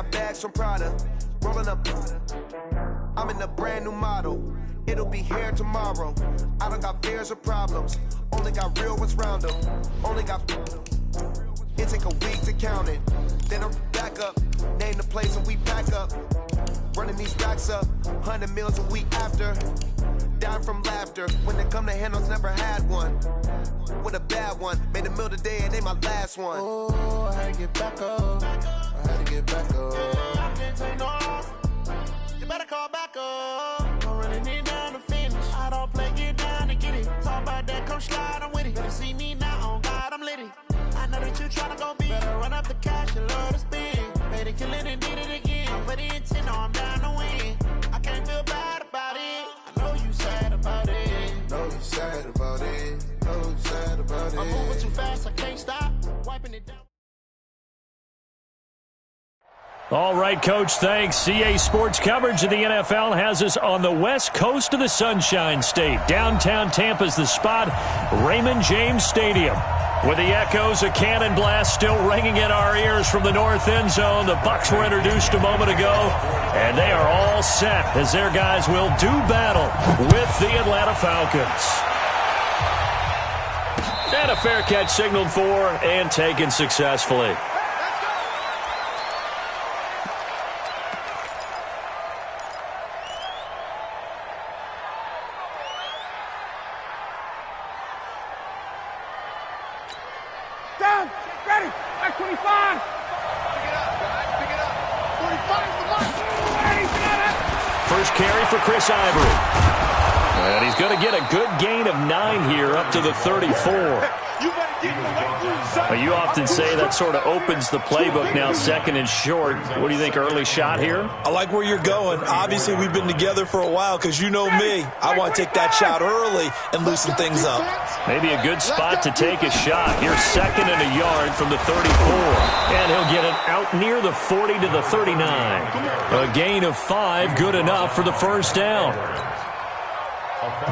got bags from Prada, rolling up. I'm in a brand new model. It'll be here tomorrow. I don't got fears or problems. Only got real ones round them. Only got. It take a week to count it. Then I'm back up. Name the place and we pack up. Running these racks up. 100 meals a week after. Dying from laughter. When it come to handles, never had one. With a bad one. Made a meal today and ain't my last one. Oh, I had to get back up. I had to get back up. I can't take no. You better call back up. Don't really need down to finish. I don't play, get down to get it. Talk about that, come slide, I'm with it. Better see me now, on God, I'm litty. I know that you tryna go big. Better run up the cash and love to spend. Better kill it and did it again. I'm put in 10, no, I'm down to win. I can't feel bad about it. I know you sad about it. Know you sad about it. Know you sad about it. I'm moving too fast, I can't stop. Wiping it down. All right, Coach, thanks. CA Sports coverage of the NFL has us on the west coast of the Sunshine State. Downtown Tampa's the spot, Raymond James Stadium. With the echoes of cannon blast still ringing in our ears from the north end zone, the Bucs were introduced a moment ago, and they are all set as their guys will do battle with the Atlanta Falcons. And a fair catch signaled for and taken successfully. Chris Ivory. And he's going to get a good gain of 9 here up to the 34. You often say that sort of opens the playbook now, second and short. What do you think, early shot here? I like where you're going. Obviously, we've been together for a while because you know me. I want to take that shot early and loosen things up. Maybe a good spot to take a shot. Here's second and a yard from the 34. And he'll get it out near the 40 to the 39. A gain of 5, good enough for the first down.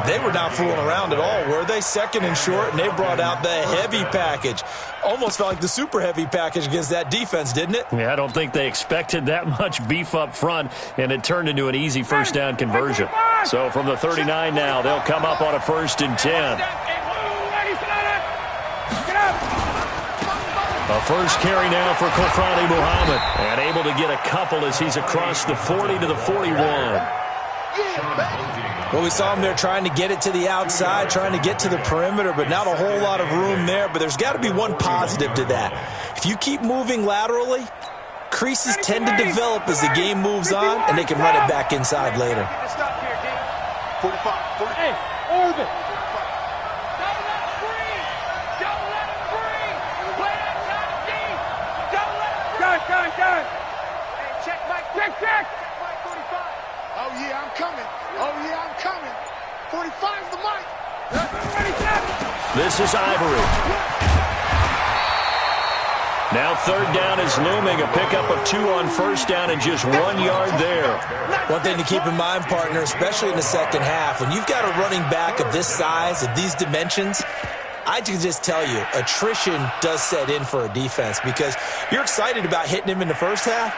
They were not fooling around at all, were they? Second and short, and they brought out the heavy package. Almost felt like the super heavy package against that defense, didn't it? Yeah, I don't think they expected that much beef up front, and it turned into an easy first down conversion. So from the 39 now, they'll come up on a 1st and 10. A first carry now for Kofrani Muhammad, and able to get a couple as he's across the 40 to the 41. Well, we saw him there trying to get it to the outside, trying to get to the perimeter, but not a whole lot of room there. But there's got to be one positive to that. If you keep moving laterally, creases tend to develop as the game moves on, and they can run it back inside later. 45. Hey, Orbit. Done. Hey, check, Mike. Check. Mike 45. Oh, yeah, I'm coming. 45's the mic. Ready, set. This is Ivory. Now 3rd down is looming. A pickup of 2 on 1st down and just 1 yard there. One thing to keep in mind, partner, especially in the second half, when you've got a running back of this size, of these dimensions, I can just tell you, attrition does set in for a defense because you're excited about hitting him in the first half.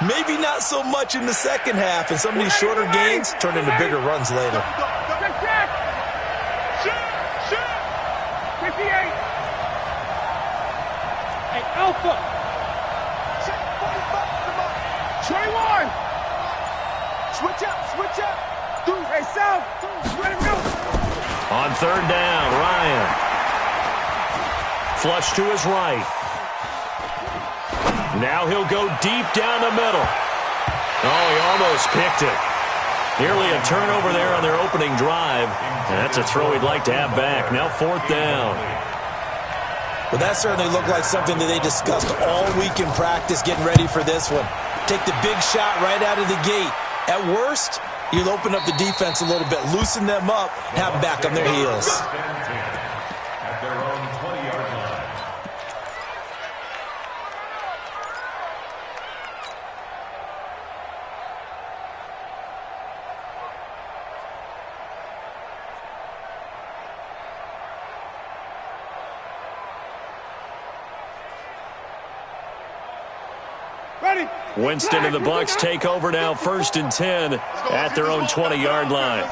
Maybe not so much in the second half, and some of these shorter gains turn into bigger runs later. Shoot. 58. Hey, Alpha. 21. Switch up. Dude, hey, South. Ready to go. On 3rd down, Ryan. Flush to his right. Now he'll go deep down the middle. Oh, he almost picked it. Nearly a turnover there on their opening drive. And that's a throw he'd like to have back. Now 4th down. Well, that certainly looked like something that they discussed all week in practice getting ready for this one. Take the big shot right out of the gate. At worst, you'll open up the defense a little bit, loosen them up, and have them back on their heels. Ready. Winston and the Bucs take over now, 1st and 10 at their own 20-yard line.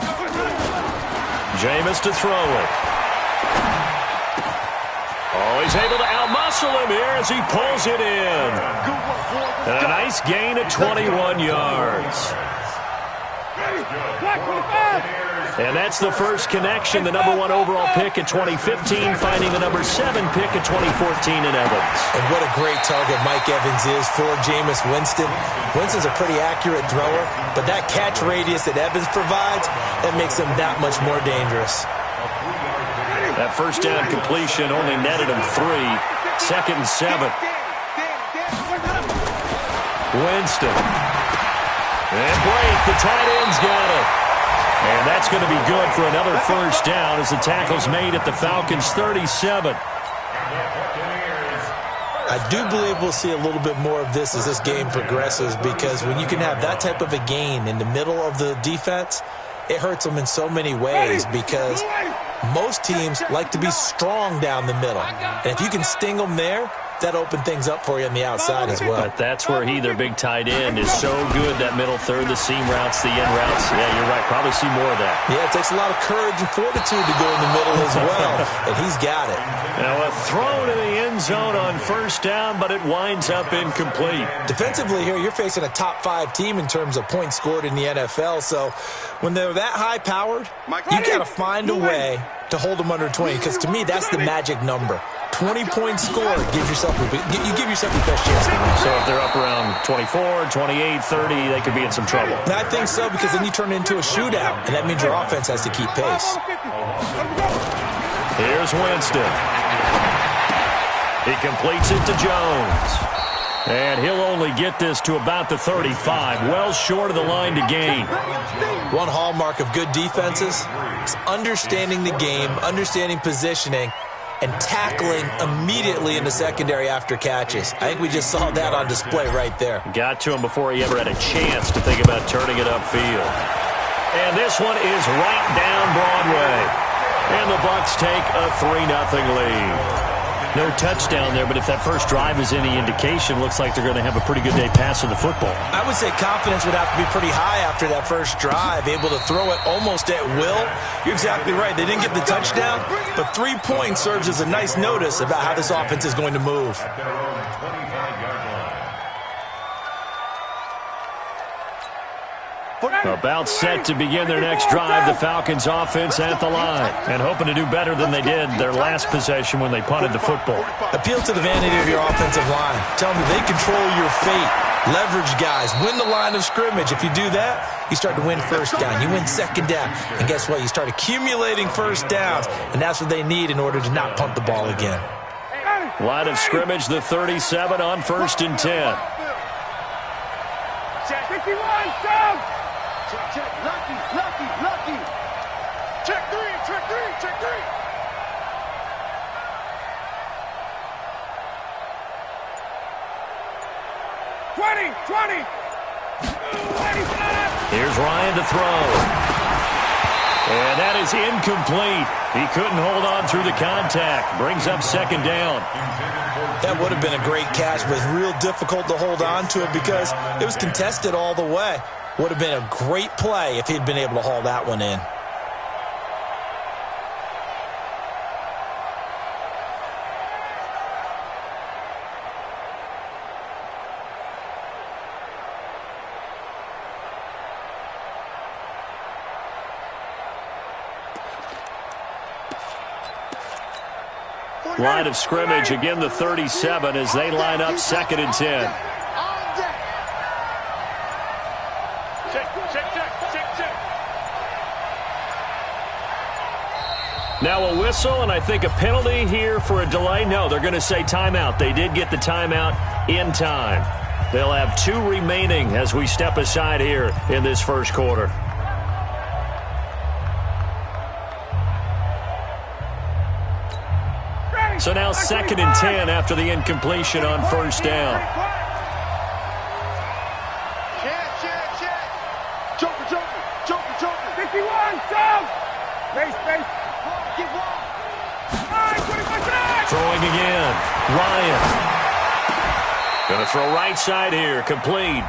Jameis to throw it. Oh, he's able to outmuscle him here as he pulls it in. And a nice gain of 21 yards. And that's the first connection, the number 1 overall pick in 2015, finding the number 7 pick in 2014 in Evans. And what a great target Mike Evans is for Jameis Winston. Winston's a pretty accurate thrower, but that catch radius that Evans provides, that makes him that much more dangerous. That first down completion only netted him 3. 2nd and 7. Winston. And Blake, the tight end's got it. And that's going to be good for another first down as the tackle's made at the Falcons' 37. I do believe we'll see a little bit more of this as this game progresses, because when you can have that type of a gain in the middle of the defense, it hurts them in so many ways, because most teams like to be strong down the middle. And if you can sting them there, that open things up for you on the outside as well. But that's where their big tight end, is so good, that middle third, the seam routes, the end routes. Yeah, you're right. Probably see more of that. Yeah, it takes a lot of courage and fortitude to go in the middle as well, and he's got it. Now a throw to the end zone on first down, but it winds up incomplete. Defensively here, you're facing a top 5 team in terms of points scored in the NFL, so when they're that high-powered, you got to find a way to hold them under 20, because to me, that's the magic number. 20-point score gives yourself you give yourself the best chance to win. So if they're up around 24, 28, 30, they could be in some trouble. And I think so, because then you turn it into a shootout, and that means your offense has to keep pace. Here's Winston. He completes it to Jones. And he'll only get this to about the 35, well short of the line to gain. One hallmark of good defenses is understanding the game, understanding positioning, and tackling immediately in the secondary after catches. I think we just saw that on display right there. Got to him before he ever had a chance to think about turning it upfield. And this one is right down Broadway. And the Bucs take a 3-0 lead. No touchdown there, but if that first drive is any indication, looks like they're going to have a pretty good day passing the football. I would say confidence would have to be pretty high after that first drive, able to throw it almost at will. You're exactly right. They didn't get the touchdown, but 3 points serves as a nice notice about how this offense is going to move. About set to begin their next drive, the Falcons offense at the line, and hoping to do better than they did their last possession when they punted the football. Appeal to the vanity of your offensive line. Tell them they control your fate. Leverage guys. Win the line of scrimmage. If you do that, you start to win first down. You win second down. And guess what? You start accumulating first downs, and that's what they need in order to not punt the ball again. Line of scrimmage, the 37 on 1st and 10. 51, Sam! Check, lucky. Check three. 20. Here's Ryan to throw. And that is incomplete. He couldn't hold on through the contact. Brings up 2nd down. That would have been a great catch, but it's real difficult to hold on to it because it was contested all the way. Would have been a great play if he'd been able to haul that one in. Line of scrimmage, again the 37 as they line up 2nd and 10. Now a whistle, and I think a penalty here for a delay. No, they're going to say timeout. They did get the timeout in time. They'll have 2 remaining as we step aside here in this first quarter. So now 2nd and 10 after the incompletion on first down. Check. Joker. 51, Sam! Base. Throwing again. Ryan. Going to throw right side here, complete.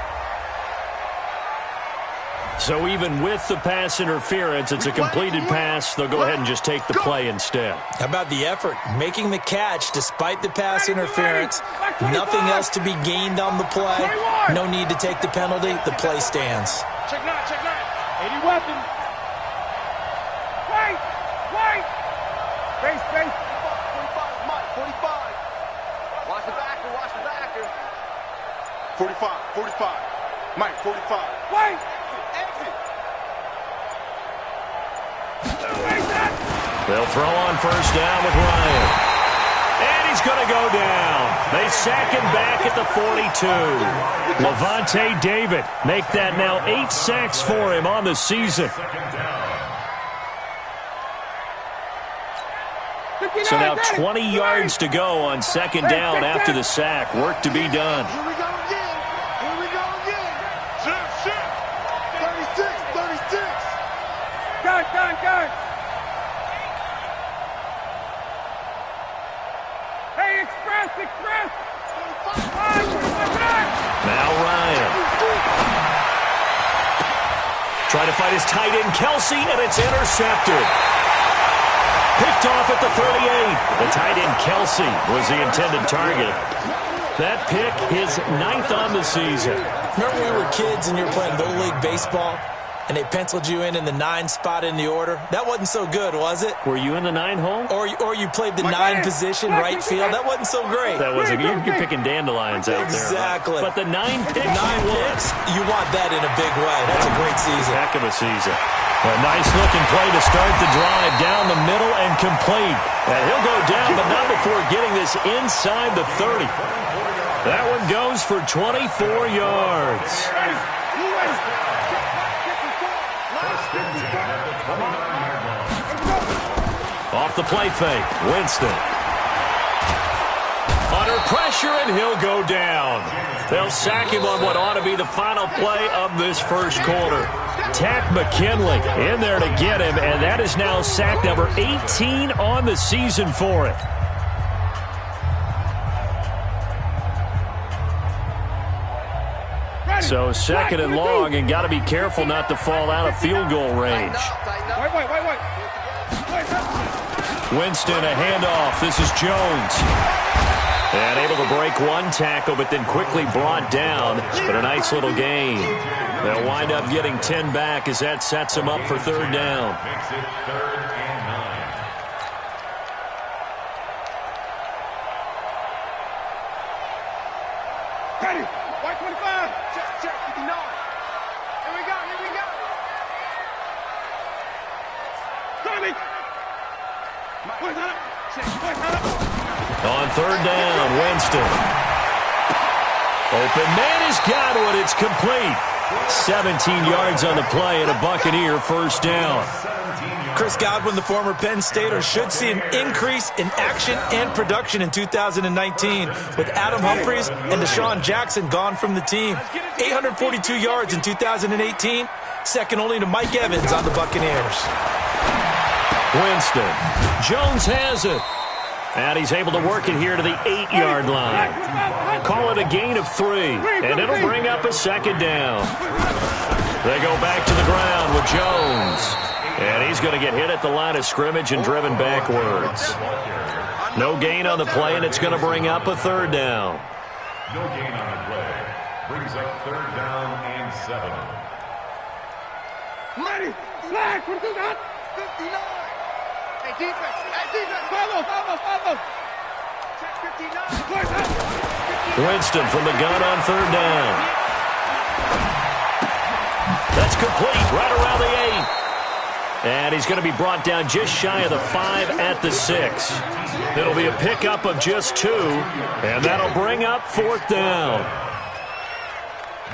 So even with the pass interference, it's a completed pass. They'll go ahead and just take the play instead. How about the effort? Making the catch despite the pass interference. Nothing else to be gained on the play. No need to take the penalty. The play stands. Check 9, check 9. 80 weapons. Wait, wait. Base, base. 45, Mike, 45. Watch the backer, watch the backer. 45, 45. Mike, 45. Wait. Exit. They'll throw on first down with Ryan. And he's going to go down. They sack him back at the 42. Levante David make that now 8 sacks for him on the season. So now 20 yards to go on second down after the sack. Work to be done. Here we go again. Here we go again. Shit. 36. Gun. Hey, express. Now Ryan. Trying to fight his tight end, Kelsey, and it's intercepted. Picked off at the 38. The tight end, Kelsey, was the intended target. That pick, his 9th on the season. Remember we were kids and you were playing Little League Baseball, and they penciled you in the 9 spot in the order? That wasn't so good, was it? Were you in the 9 hole? Or you played the 9 position, right field? That wasn't so great. That wasn't. You're picking dandelions out there. Exactly. But the 9 picks, 9 picks, you want that in a big way. That's a great season. Heck of a season. A nice-looking play to start the drive down the middle and complete. And he'll go down, but not before getting this inside the 30. That one goes for 24 yards. Off the play fake, Winston. Under pressure, and he'll go down. They'll sack him on what ought to be the final play of this first quarter. Tack McKinley in there to get him, and that is now sack number 18 on the season for it. So second and long, and got to be careful not to fall out of field goal range. Wait. Winston, a handoff. This is Jones. And able to break one tackle, but then quickly brought down. But a nice little gain. They'll wind up getting 10 back as that sets them up for third down. Makes it 3rd and 9. Ready. White 25. Check 59. Here we go. Tommy. On third down, Winston. Open man is Godwin. It's complete. 17 yards on the play and a Buccaneer first down. Chris Godwin, the former Penn Stater, should see an increase in action and production in 2019 with Adam Humphries and Deshaun Jackson gone from the team. 842 yards in 2018, second only to Mike Evans on the Buccaneers. Winston. Jones has it. And he's able to work it here to the 8-yard line. Call it a gain of 3. And it'll bring up a second down. They go back to the ground with Jones. And he's going to get hit at the line of scrimmage and driven backwards. No gain on the play, and it's going to bring up a third down. No gain on the play. Brings up 3rd down and 7. Ready. Flag. What is that? 59. Hey, defense. Follow. Check 59. Winston from the gun on third down. That's complete right around the 8. And he's going to be brought down just shy of the 5 at the 6. It'll be a pickup of just 2, and that'll bring up 4th down.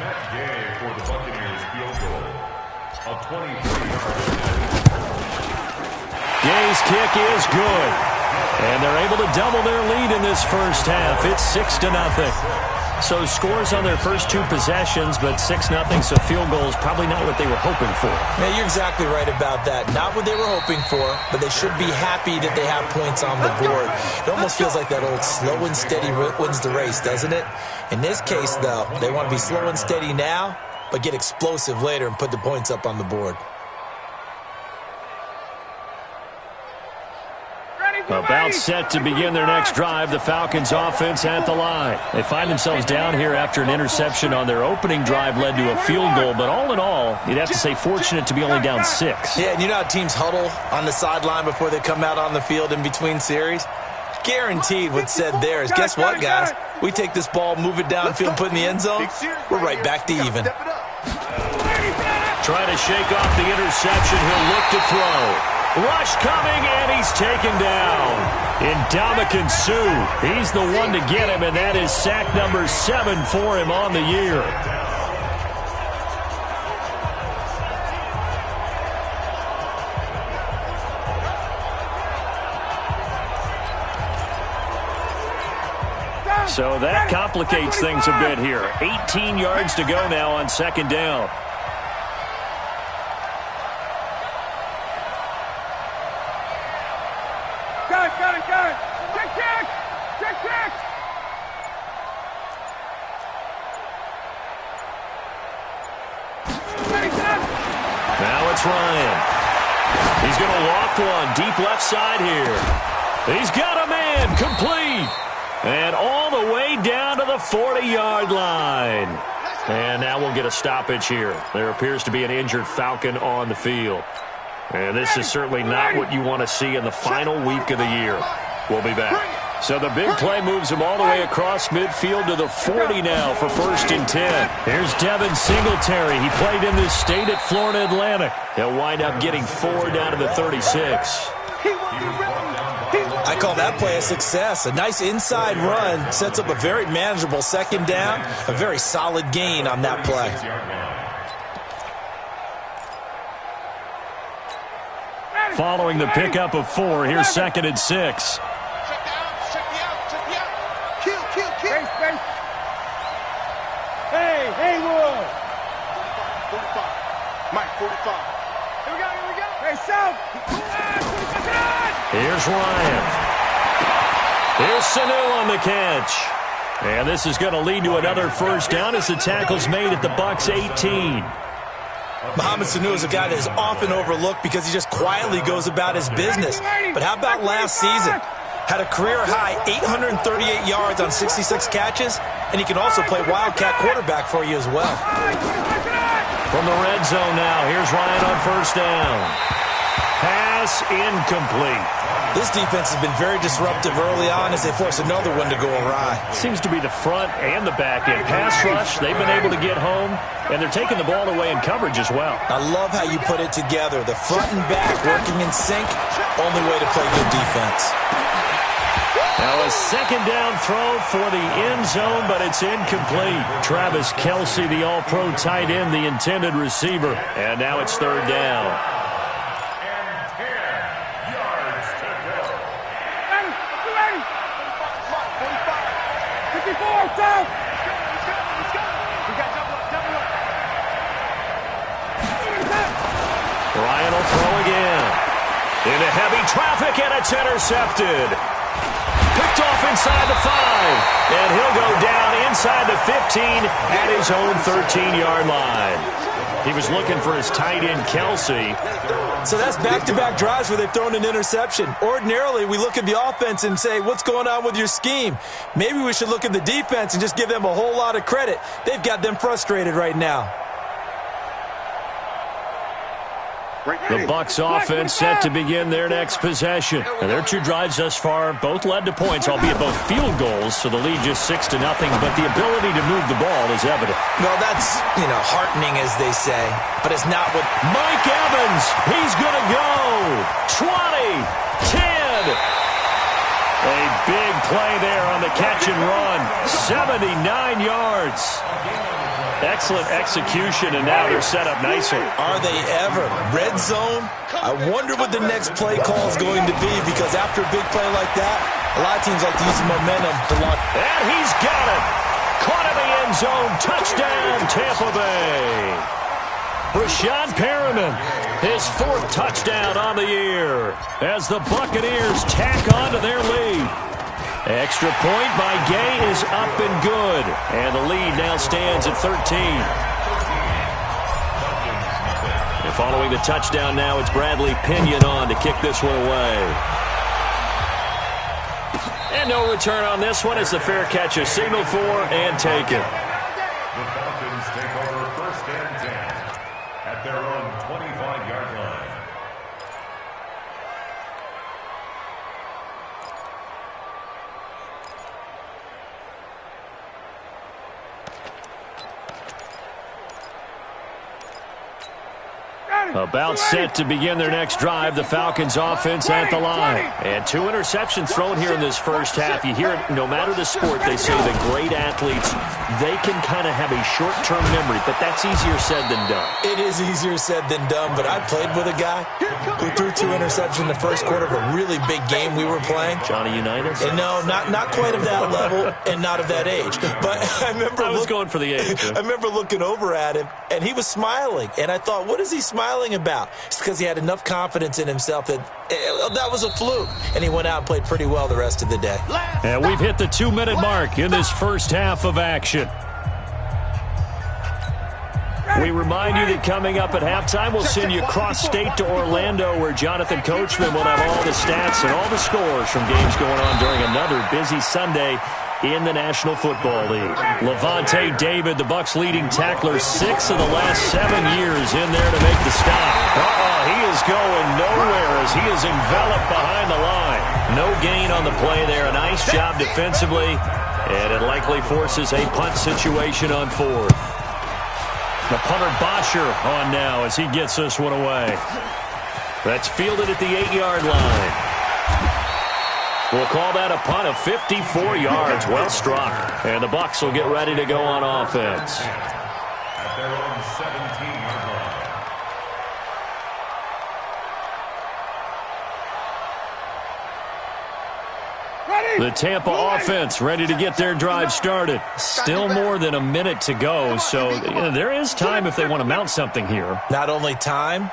Matt Gay for the Buccaneers field goal. A 23-yard. Gay's kick is good. And they're able to double their lead in this first half. It's 6-0. So scores on their first 2 possessions, but 6-0, so field goals probably not what they were hoping for. Yeah, you're exactly right about that. Not what they were hoping for, but they should be happy that they have points on the board. It almost feels like that old slow and steady wins the race, doesn't it? In this case, though, they want to be slow and steady now, but get explosive later and put the points up on the board. About set to begin their next drive, the Falcons offense at the line. They find themselves down here after an interception on their opening drive led to a field goal, but all in all, you'd have to say fortunate to be only down 6. Yeah, and you know how teams huddle on the sideline before they come out on the field in between series? Guaranteed what's said there is, guess what, guys? We take this ball, move it downfield, put it in the end zone, we're right back to even. Trying to shake off the interception, he'll look to throw. Rush coming, and he's taken down. Ndamukong Suh, he's the one to get him, and that is sack number 7 for him on the year. So that complicates things a bit here. 18 yards to go now on 2nd down. Now it's Ryan. He's going to loft one deep left side here. He's got a man complete. And all the way down to the 40-yard line. And now we'll get a stoppage here. There appears to be an injured Falcon on the field. And this is certainly not what you want to see in the final week of the year. We'll be back. So the big play moves him all the way across midfield to the 40 now for 1st and 10. Here's Devin Singletary. He played in this state at Florida Atlantic. He'll wind up getting 4 down to the 36. I call that play a success. A nice inside run sets up a very manageable 2nd down. A very solid gain on that play. Following the pickup of 4, here's 2nd and 6. Hey, Haywood. 45. Mike, 45. Here we go. Hey, South. Here's Ryan. Here's Sanu on the catch. And this is going to lead to another 1st down as the tackle's made at the Bucs 18. Mohamed Sanu is a guy that is often overlooked because he just quietly goes about his business. But how about last season? Had a career-high 838 yards on 66 catches, and he can also play Wildcat quarterback for you as well. From the red zone now, here's Ryan on 1st down. Pass incomplete. This defense has been very disruptive early on as they force another one to go awry. Seems to be the front and the back end. Pass rush, they've been able to get home, and they're taking the ball away in coverage as well. I love how you put it together. The front and back working in sync, only way to play good defense. Now a 2nd down throw for the end zone, but it's incomplete. Travis Kelce, the all-pro tight end, the intended receiver. And now it's 3rd down. And 10 yards to go. 54, South. Ryan will throw again. Into heavy traffic, and it's intercepted. Picked off inside the 5, and he'll go down inside the 15 at his own 13-yard line. He was looking for his tight end, Kelce. So that's back-to-back drives where they've thrown an interception. Ordinarily, we look at the offense and say, what's going on with your scheme? Maybe we should look at the defense and just give them a whole lot of credit. They've got them frustrated right now. The Bucs offense set to begin their next possession. And their 2 drives thus far both led to points, albeit both field goals, so the lead just 6-0, but the ability to move the ball is evident. Well, that's, heartening, as they say, but it's not what... Mike Evans, he's going to go. 20, 10. A big play there on the catch and run. 79 yards. Excellent execution, and now they're set up nicely. Are they ever? Red zone? I wonder what the next play call is going to be, because after a big play like that, a lot of teams like to use the momentum to launch. And he's got it. Caught in the end zone. Touchdown, Tampa Bay. Rashad Perriman, his 4th touchdown on the year as the Buccaneers tack on to their lead. Extra point by Gay is up and good. And the lead now stands at 13. And following the touchdown now, it's Bradley Pinion on to kick this one away. And no return on this one as the fair catch is signaled for and taken. The Falcons take over 1st and 10 at their own 25-yard line. About set to begin their next drive, the Falcons offense at the line. And 2 interceptions thrown here in this first half. You hear it, no matter the sport, they say the great athletes, they can kind of have a short-term memory, but that's easier said than done. It is easier said than done, but I played with a guy who threw 2 interceptions in the first quarter of a really big game we were playing. Johnny Unitas? And no, not quite of that level and not of that age. But I was going for the age. I remember looking over at him, and he was smiling. And I thought, what is he smiling about? It's because he had enough confidence in himself that that was a fluke. And he went out and played pretty well the rest of the day. And we've hit the 2-minute mark in this first half of action. We remind you that coming up at halftime, we'll send you cross-state to Orlando, where Jonathan Coachman will have all the stats and all the scores from games going on during another busy Sunday in the National Football League. Levante David, the Bucs' leading tackler, 6 of the last 7 years in there to make the stop. He is going nowhere as he is enveloped behind the line. No gain on the play there. A nice job defensively, and it likely forces a punt situation on 4th. The punter Bosher on now as he gets this one away. That's fielded at the 8-yard line. We'll call that a punt of 54 yards. Well struck. And the Bucs will get ready to go on offense. At their own 17-yard line. The Tampa offense ready to get their drive started. Still more than a minute to go, so there is time if they want to mount something here. Not only time,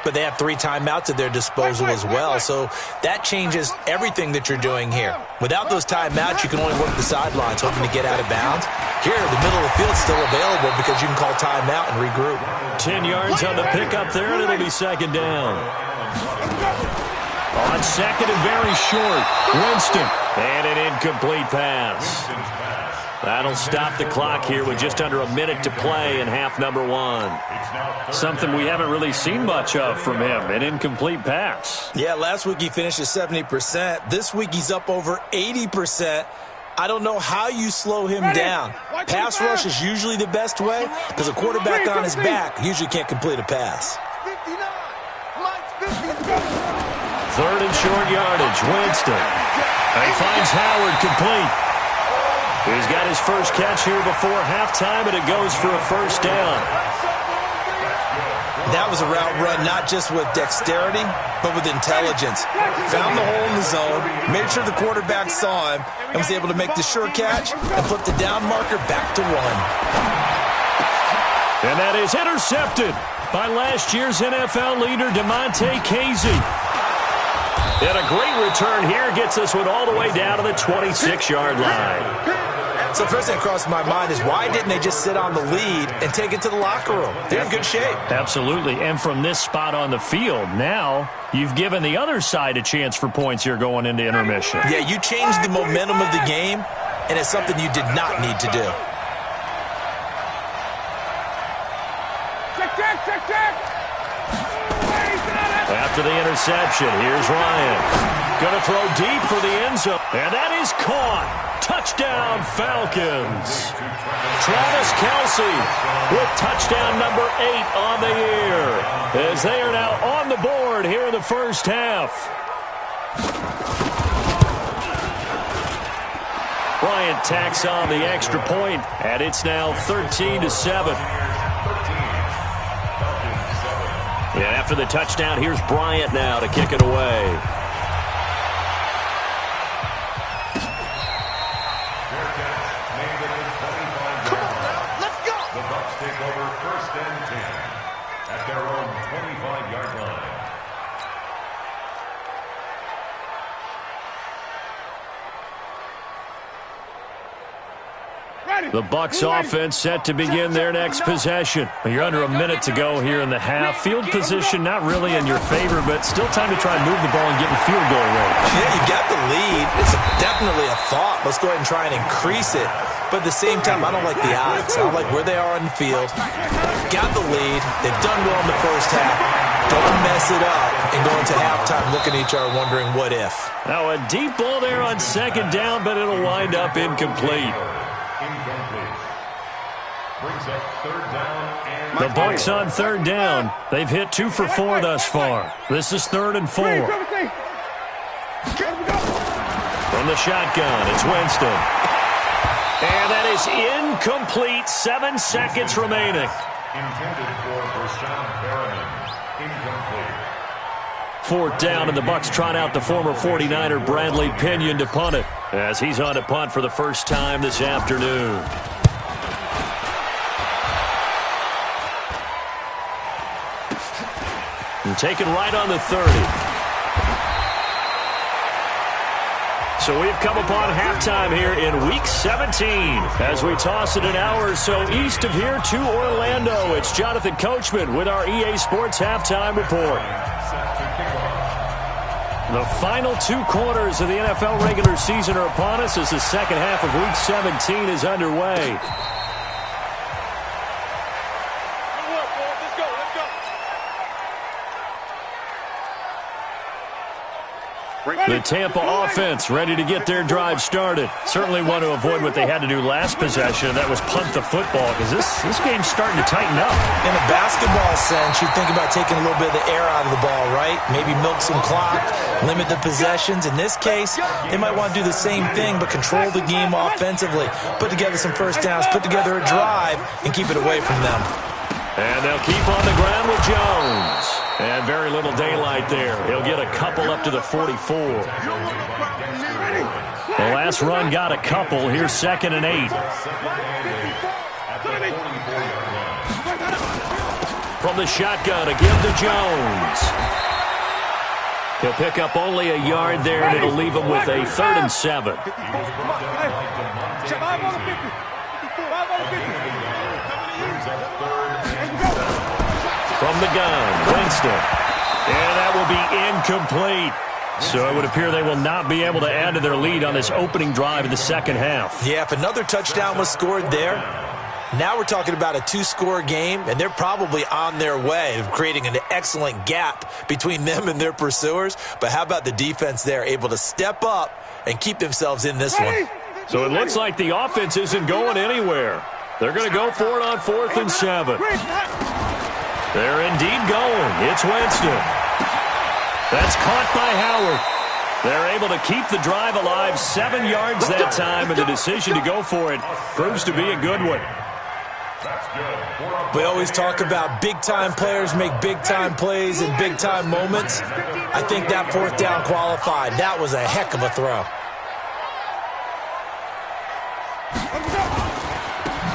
but they have 3 timeouts at their disposal as well, so that changes everything that you're doing here. Without those timeouts, you can only work the sidelines, hoping to get out of bounds. Here, the middle of the field is still available because you can call timeout and regroup. 10 yards on the pickup there, and it'll be 2nd down. On 2nd and very short, Winston. And an incomplete pass. That'll stop the clock here with just under a minute to play in half number 1. Something we haven't really seen much of from him, an incomplete pass. Yeah, last week he finished at 70%. This week he's up over 80%. I don't know how you slow him down. Pass rush is usually the best way because a quarterback on his back usually can't complete a pass. 3rd and short yardage, Winston. He finds Howard complete. He's got his first catch here before halftime, and it goes for a 1st down. That was a route run not just with dexterity, but with intelligence. Found the hole in the zone, made sure the quarterback saw him, and was able to make the sure catch and flip the down marker back to 1. And that is intercepted by last year's NFL leader, DeMonte Casey. And a great return here gets this one all the way down to the 26-yard line. So first thing that crossed my mind is why didn't they just sit on the lead and take it to the locker room? They're in good shape. Absolutely. And from this spot on the field, now you've given the other side a chance for points here going into intermission. Yeah, you changed the momentum of the game, and it's something you did not need to do. Check. After the interception, here's Ryan. Going to throw deep for the end zone. And that is caught. Touchdown, Falcons. Travis Kelce with touchdown number 8 on the year, as they are now on the board here in the first half. Bryant tacks on the extra point, and it's now 13-7. And after the touchdown, here's Bryant now to kick it away. The Bucs offense set to begin their next possession. You're under a minute to go here in the half. Field position not really in your favor, but still time to try and move the ball and get in field goal range. Yeah, you got the lead. It's definitely a thought. Let's go ahead and try and increase it. But at the same time, I don't like the odds. I don't like where they are on the field. Got the lead. They've done well in the first half. Don't mess it up and go into halftime looking at each other wondering what if. Now a deep ball there on second down, but it'll wind up incomplete. Brings up third down and The Bucs on third down. They've hit 2 for 4 thus far. This is 3rd and 4. From the shotgun, it's Winston. And that is incomplete. 7 seconds remaining. intended for Rashawn Perriman. Incomplete. 4th down, and the Bucs trot out the former 49er Bradley Pinion to punt it, as he's on to punt for the first time this afternoon. And taken right on the 30. So we've come upon halftime here in Week 17 as we toss it an hour or so east of here to Orlando. It's Jonathan Coachman with our EA Sports Halftime Report. The final 2 quarters of the NFL regular season are upon us as the second half of Week 17 is underway. The Tampa offense ready to get their drive started. Certainly want to avoid what they had to do last possession. That was punt the football, because this game's starting to tighten up. In a basketball sense, you think about taking a little bit of the air out of the ball, right? Maybe milk some clock, limit the possessions. In this case, they might want to do the same thing, but control the game offensively. Put together some first downs, put together a drive, and keep it away from them. And they'll keep on the ground with Jones. And very little daylight there. He'll get a couple up to the 44. The last run got a couple. Here's 2nd and 8. From the shotgun, a give to Jones. He'll pick up only a yard there, and it'll leave him with a 3rd and 7. From the gun, Winston. And that will be incomplete. So it would appear they will not be able to add to their lead on this opening drive of the second half. Yeah, if another touchdown was scored there, now we're talking about a 2-score game, and they're probably on their way of creating an excellent gap between them and their pursuers. But how about the defense there, able to step up and keep themselves in this one? So it looks like the offense isn't going anywhere. They're going to go for it on 4th and 7. They're indeed going. It's Winston. That's caught by Howard. They're able to keep the drive alive. 7 yards that time, and the decision to go for it proves to be a good one. We always talk about big-time players make big-time plays in big-time moments. I think that 4th down qualified. That was a heck of a throw.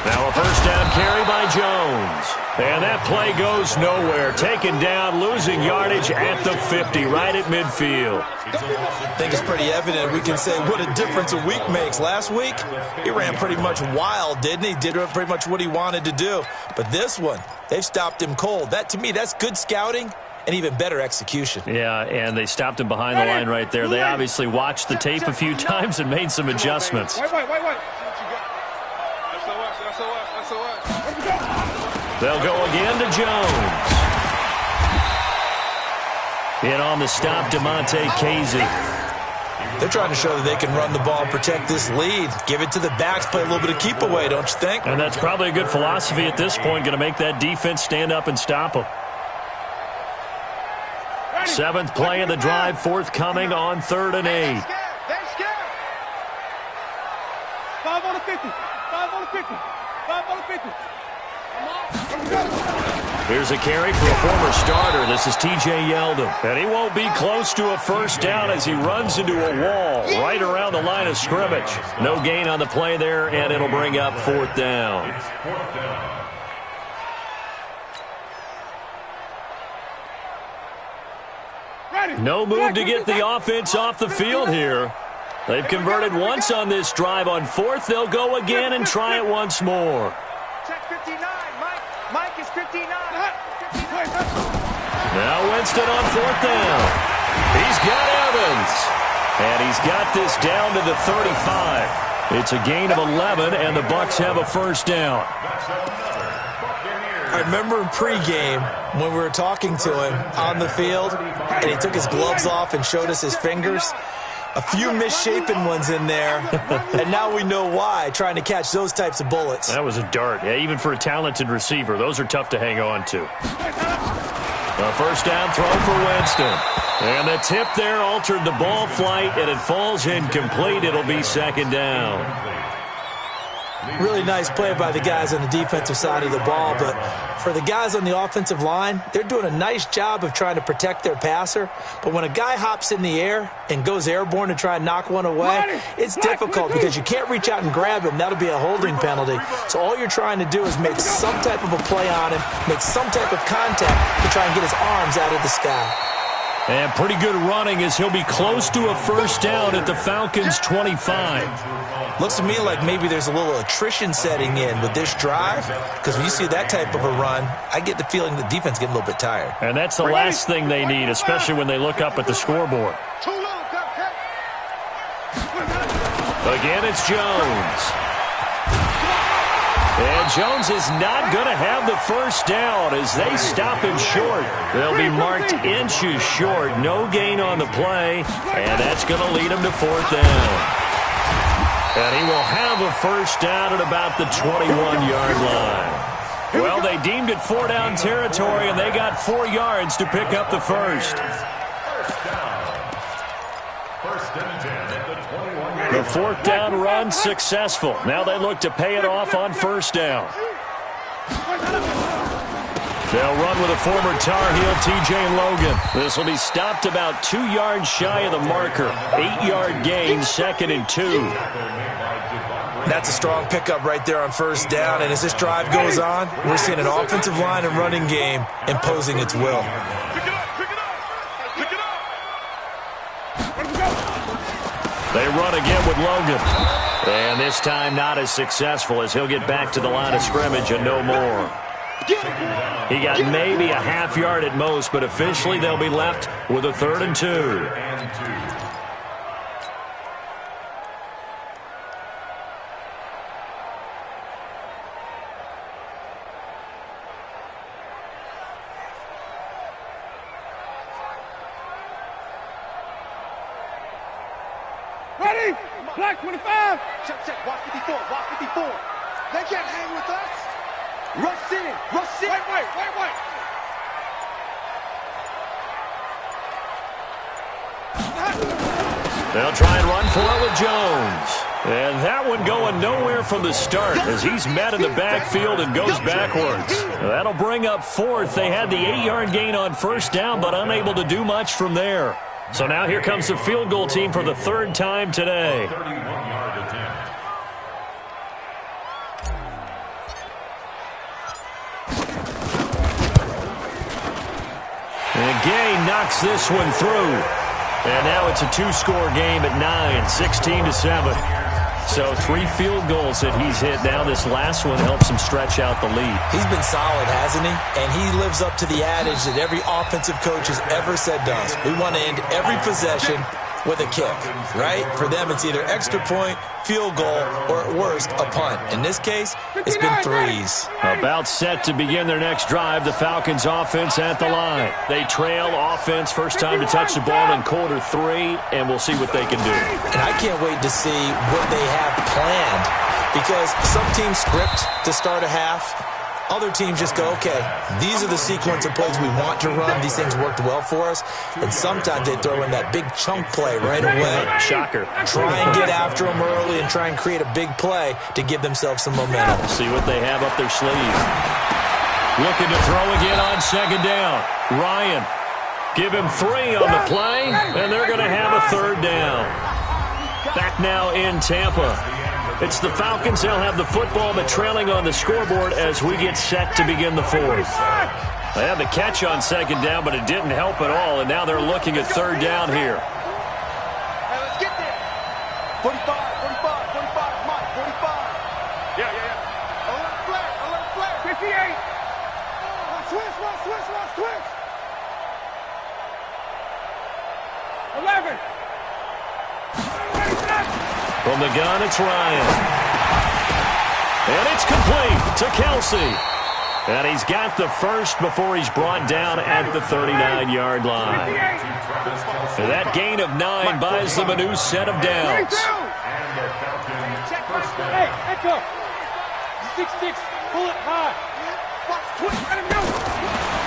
Now a first down carry by Jones. And that play goes nowhere. Taken down, losing yardage at the 50, right at midfield. I think it's pretty evident. We can say what a difference a week makes. Last week, he ran pretty much wild, didn't he? Did pretty much what he wanted to do. But this one, they've stopped him cold. That, to me, that's good scouting and even better execution. Yeah, and they stopped him behind the line right there. They obviously watched the tape a few times and made some adjustments. They'll go again to Jones. In on the stop, DeMonte Casey. They're trying to show that they can run the ball and protect this lead. Give it to the backs, play a little bit of keep away, don't you think? And that's probably a good philosophy at this point, going to make that defense stand up and stop them. 7th play of the drive, forthcoming on 3rd and 8. 5 on the 50. 5 on the 50. 5 on the 50. Here's a carry for a former starter. This is TJ Yeldon. And he won't be close to a first down as he runs into a wall right around the line of scrimmage. No gain on the play there, and it'll bring up 4th down. No move to get the offense off the field here. They've converted once on this drive. On fourth, they'll go again and try it once more. Check 59. Mike is 59. Now Winston on fourth down. He's got Evans. And he's got this down to the 35. It's a gain of 11, and the Bucs have a first down. I remember in pregame when we were talking to him on the field, and he took his gloves off and showed us his fingers. A few misshapen ones in there, and now we know why, trying to catch those types of bullets. That was a dart. Yeah, even for a talented receiver, those are tough to hang on to. A first down throw for Winston. And the tip there altered the ball flight, and it falls incomplete. It'll be second down. Really nice play by the guys on the defensive side of the ball, but for the guys on the offensive line, they're doing a nice job of trying to protect their passer. But when a guy hops in the air and goes airborne to try and knock one away, it's difficult because you can't reach out and grab him. That'll be a holding penalty. So all you're trying to do is make some type of a play on him, make some type of contact to try and get his arms out of the sky. And pretty good running as he'll be close to a first down at the Falcons' 25. Looks to me like maybe there's a little attrition setting in with this drive, because when you see that type of a run, I get the feeling the defense getting a little bit tired. And that's the last thing they need, especially when they look up at the scoreboard. Again, it's Jones. And Jones is not going to have the first down as they stop him short. They'll be marked inches short. No gain on the play, and that's going to lead him to fourth down. And he will have a first down at about the 21-yard line. Well, they deemed it four-down territory, and they got 4 yards to pick up the first. The fourth down run successful. Now they look to pay it off on first down. They'll run with a former Tar Heel, TJ Logan. This will be stopped about 2 yards shy of the marker. 8-yard gain, 2nd and 2. That's a strong pickup right there on first down. And as this drive goes on, we're seeing an offensive line and running game imposing its will. They run again with Logan. And this time not as successful as he'll get back to the line of scrimmage and no more. He got maybe a half yard at most, but officially they'll be left with a 3rd and 2. Ready? Black 25. Check. Watch 54. Watch 54. They can't hang with us. Rush in. Rush in. Wait. They'll try and run for it with Jones. And that one going nowhere from the start as he's met in the backfield and goes backwards. That'll bring up 4th. They had the 8-yard gain on first down, but unable to do much from there. So now here comes the field goal team for the 3rd time today. 31-yard attempt. And Gay knocks this one through. And now it's a 2-score game at 9, 16-7. So 3 field goals that he's hit now. This last one helps him stretch out the lead. He's been solid, hasn't he? And he lives up to the adage that every offensive coach has ever said to us. We want to end every possession with a kick, right? For them, it's either extra point, field goal, or at worst, a punt. In this case, it's been 3s. About set to begin their next drive, the Falcons offense at the line. They trail offense, first time to touch the ball in quarter 3, and we'll see what they can do. And I can't wait to see what they have planned, because some teams script to start a half. Other teams just go, okay, these are the sequence of plays we want to run. These things worked well for us. And sometimes they throw in that big chunk play right away. Shocker. Try and get after them early and try and create a big play to give themselves some momentum. See what they have up their sleeve. Looking to throw again on second down. Ryan, give him 3 on the play, and they're going to have a 3rd down. Back now in Tampa. It's the Falcons. They'll have the football, but trailing on the scoreboard as we get set to begin the 4th. They had the catch on second down, but it didn't help at all, and now they're looking at 3rd down here. Hey, let's get there. 45, Mike, 45. Yeah. Alert flare. 58. Switch. 11. From the gun, it's Ryan. And it's complete to Kelsey. And he's got the first before he's brought down at the 39-yard line. And that gain of 9 buys them a new set of downs. Hey, echo. 6-6. Pull it high.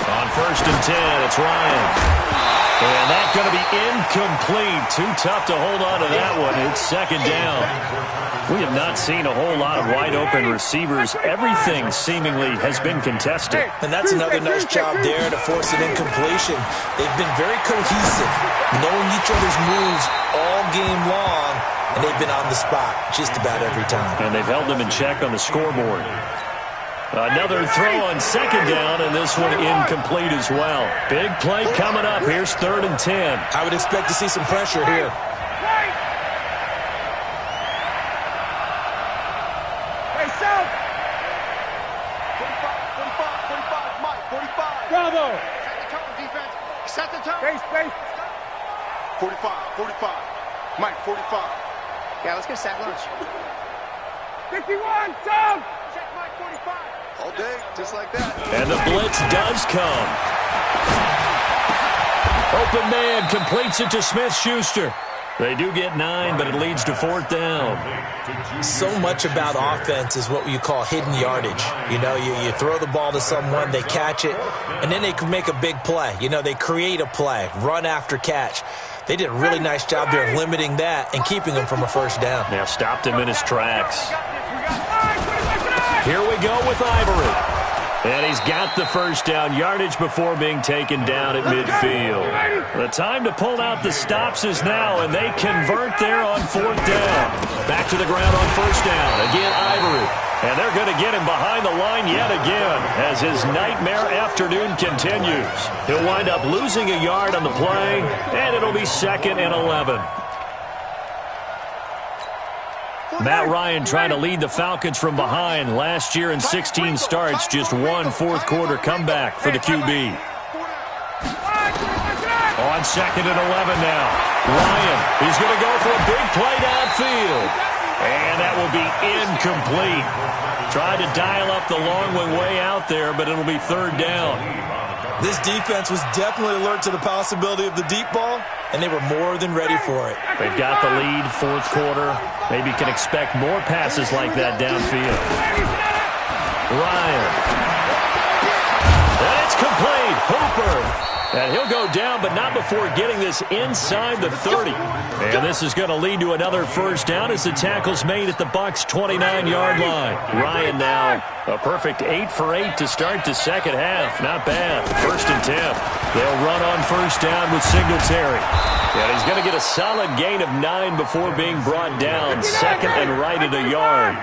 On 1st and 10, it's Ryan. And that's going to be incomplete. Too tough to hold on to that one. It's 2nd down. We have not seen a whole lot of wide-open receivers. Everything seemingly has been contested. And that's another nice job there to force an incompletion. They've been very cohesive, knowing each other's moves all game long, and they've been on the spot just about every time. And they've held them in check on the scoreboard. Another throw on 2nd down, and this one incomplete as well. Big play coming up. Here's 3rd and 10. I would expect to see some pressure here. Hey, South. 45, Mike, 45. Bravo. Set the tone, defense. Set the tone. Space. 45, Mike, 45. Yeah, let's get sack lunch. 51, South. Check Mike, 45. All day, just like that. And the blitz does come. Open man completes it to Smith-Schuster. They do get 9, but it leads to 4th down. So much about offense is what you call hidden yardage. You know, you throw the ball to someone, they catch it, and then they can make a big play. You know, they create a play, run after catch. They did a really nice job there of limiting that and keeping him from a 1st down. Now stopped him in his tracks. Here we go with Ivory. And he's got the 1st down yardage before being taken down at midfield. The time to pull out the stops is now, and they convert there on 4th down. Back to the ground on 1st down. Again, Ivory. And they're going to get him behind the line yet again as his nightmare afternoon continues. He'll wind up losing a yard on the play, and it'll be 2nd and 11. Matt Ryan trying to lead the Falcons from behind. Last year in 16 starts, just 1 fourth-quarter comeback for the QB. On 2nd and 11 now. Ryan, he's going to go for a big play downfield. And that will be incomplete. Tried to dial up the long one way out there, but it'll be 3rd down. This defense was definitely alert to the possibility of the deep ball, and they were more than ready for it. They've got the lead, 4th quarter. Maybe can expect more passes like that downfield. Ryan. And it's complete. Hooper. And he'll go down, but not before getting this inside the 30. And this is going to lead to another 1st down as the tackle's made at the Bucs' 29-yard line. Ryan now a perfect 8 for 8 to start the 2nd half. Not bad. 1st and 10. They'll run on 1st down with Singletary. And he's going to get a solid gain of 9 before being brought down. 2nd and right at a yard.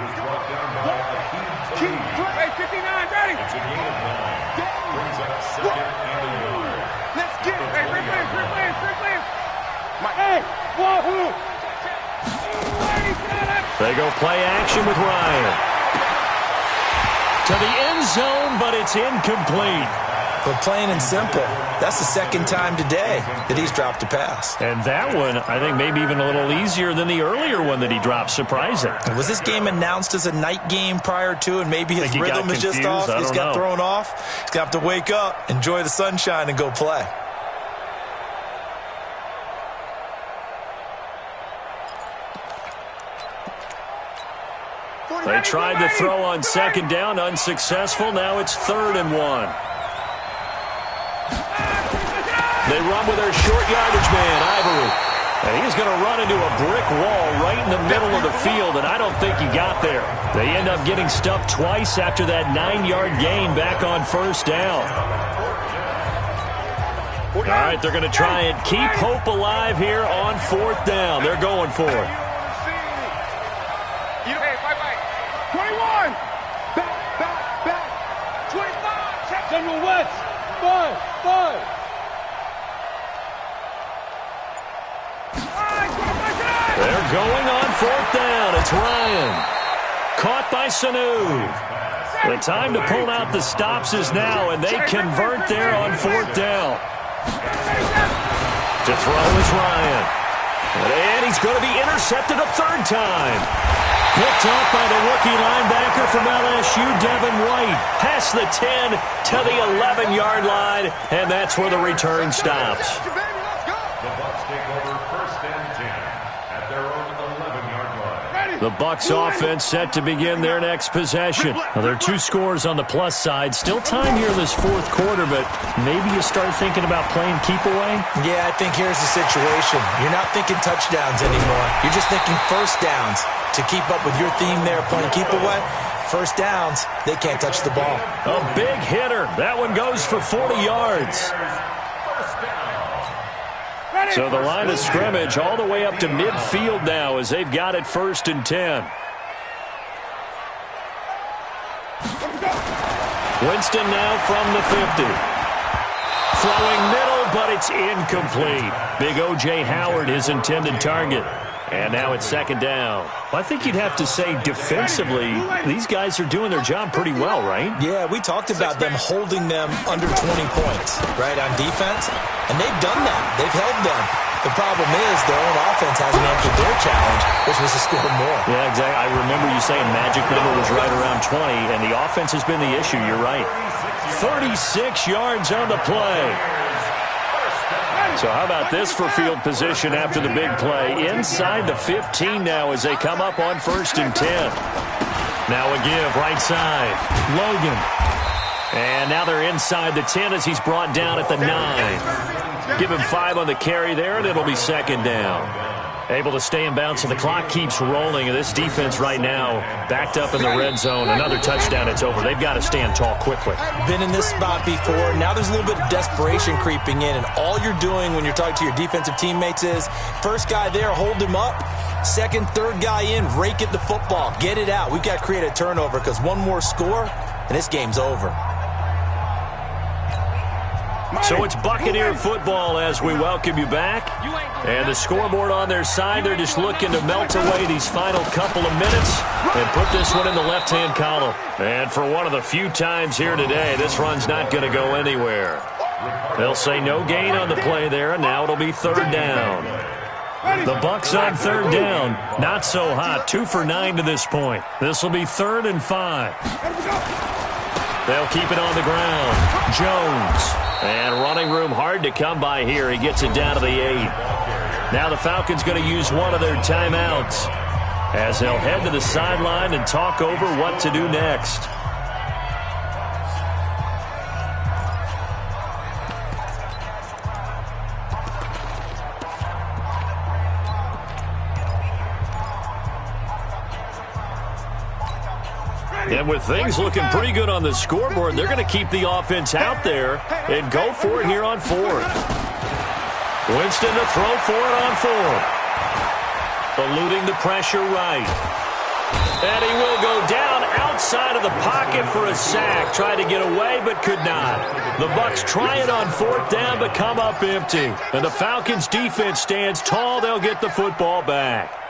Hey, 59, ready. It's a gain of 9. Brings up 2nd and a yard. Let's get it. Hey, replay. Hey, wahoo. They go play action with Ryan. To the end zone, but it's incomplete. But plain and simple, that's the 2nd time today that he's dropped a pass. And that one, I think, maybe even a little easier than the earlier one that he dropped. Surprising. Was this game announced as a night game prior to, and maybe his rhythm is just off? He's got thrown off. He's going to have to wake up, enjoy the sunshine, and go play. They tried to throw on 2nd down, unsuccessful. Now it's 3rd and 1. They run with their short yardage man, Ivory. And he's going to run into a brick wall right in the middle of the field, and I don't think he got there. They end up getting stuffed twice after that 9-yard gain back on 1st down. All right, they're going to try and keep hope alive here on 4th down. They're going for it. Hey, bye. 21. Back. 25. Check. General West. 5. They're going on 4th down. It's Ryan. Caught by Sanu. The time to pull out the stops is now, and they convert there on 4th down. To throw is Ryan. And he's going to be intercepted a 3rd time. Picked off by the rookie linebacker from LSU, Devin White. Past the 10 to the 11-yard line, and that's where the return stops. The Bucs take over 1st and 10 at their own 11-yard line. The Bucs offense set to begin their next possession. Well, there are 2 scores on the plus side. Still time here in this 4th quarter, but maybe you start thinking about playing keep away? Yeah, I think here's the situation. You're not thinking touchdowns anymore. You're just thinking 1st downs. To keep up with your theme there, playing keep away, 1st downs, they can't touch the ball. A big hitter. That one goes for 40 yards. So the line of scrimmage all the way up to midfield now as they've got it 1st and 10. Winston now from the 50. Throwing middle, but it's incomplete. Big O.J. Howard, his intended target. And now it's 2nd down. Well, I think you'd have to say defensively, these guys are doing their job pretty well, right? Yeah, we talked about them holding them under 20 points, right, on defense. And they've done that. They've held them. The problem is their own offense hasn't answered their challenge, which was to score more. Yeah, exactly. I remember you saying magic number was right around 20, and the offense has been the issue. You're right. 36 yards on the play. So how about this for field position after the big play? Inside the 15 now as they come up on 1st and 10. Now a give right side. Logan. And now they're inside the 10 as he's brought down at the 9. Give him 5 on the carry there, and it'll be 2nd down. Able to stay in bounds, so the clock keeps rolling. And this defense right now backed up in the red zone. Another touchdown, it's over. They've got to stand tall quickly. Been in this spot before. Now there's a little bit of desperation creeping in. And all you're doing when you're talking to your defensive teammates is, first guy there, hold him up. 2nd, 3rd guy in, rake at the football. Get it out. We've got to create a turnover because one more score, and this game's over. So it's Buccaneer football as we welcome you back. And the scoreboard on their side, they're just looking to melt away these final couple of minutes and put this one in the left-hand column. And for one of the few times here today, this run's not going to go anywhere. They'll say no gain on the play there, and now it'll be 3rd down. The Bucs on 3rd down, not so hot. 2 for 9 to this point. This will be 3rd and 5. They'll keep it on the ground. Jones. And running room hard to come by here. He gets it down to the 8. Now the Falcons going to use one of their timeouts as they'll head to the sideline and talk over what to do next. And with things looking pretty good on the scoreboard, they're going to keep the offense out there and go for it here on 4th. Winston to throw for it on 4th. Eluding the pressure right. And he will go down outside of the pocket for a sack. Tried to get away but could not. The Bucs try it on 4th down but come up empty. And the Falcons defense stands tall. They'll get the football back.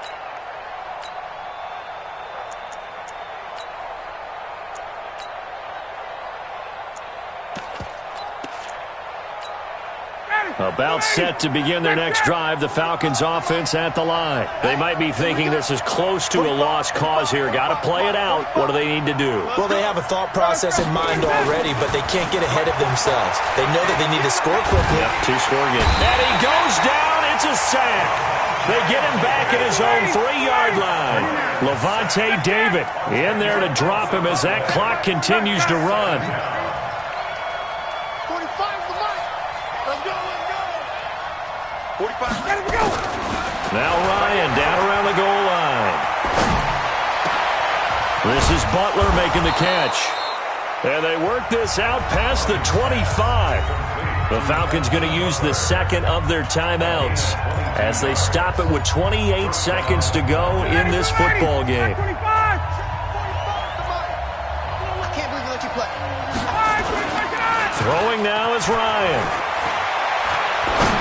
About set to begin their next drive, the Falcons offense at the line. They might be thinking this is close to a lost cause here. Got to play it out. What do they need to do? Well, they have a thought process in mind already, but they can't get ahead of themselves. They know that they need to score quickly. Yep, 2-score game. And he goes down. It's a sack. They get him back at his own 3-yard line. Levante David in there to drop him as that clock continues to run. 45. Now Ryan down around the goal line. This is Butler making the catch. And they work this out past the 25. The Falcons going to use the 2nd of their timeouts as they stop it with 28 seconds to go in this football game. I can't believe they let you play. Throwing now is Ryan.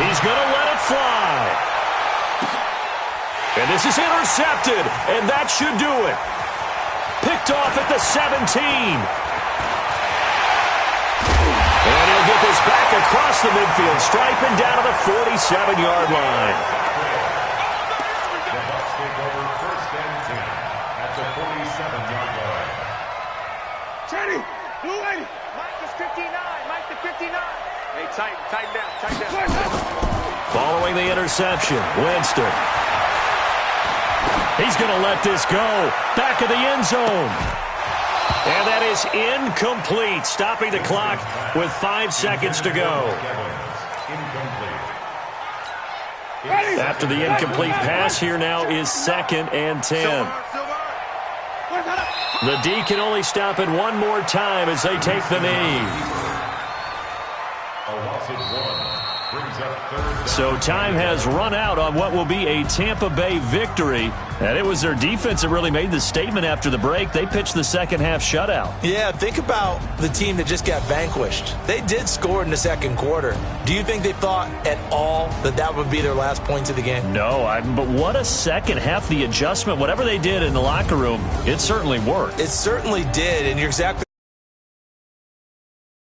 He's going to let it fly. And this is intercepted, and that should do it. Picked off at the 17. And he'll get this back across the midfield stripe and down to the 47-yard line. The Bucs take over 1st and 10 at the 47-yard line. Teddy, blue lady. Mike is 59. Mike to 59. Hey, tighten down. Following the interception, Winston. He's going to let this go. Back of the end zone. And that is incomplete, stopping the clock with 5 seconds to go. After the incomplete pass, here now is 2nd and 10. The D can only stop it one more time as they take the knee. A loss of 1 brings up 3rd down. So time has run out on what will be a Tampa Bay victory. And it was their defense that really made the statement after the break. They pitched the second-half shutout. Yeah, think about the team that just got vanquished. They did score in the second quarter. Do you think they thought at all that that would be their last points of the game? No, but what a second half. The adjustment, whatever they did in the locker room, it certainly worked. It certainly did, and you're exactly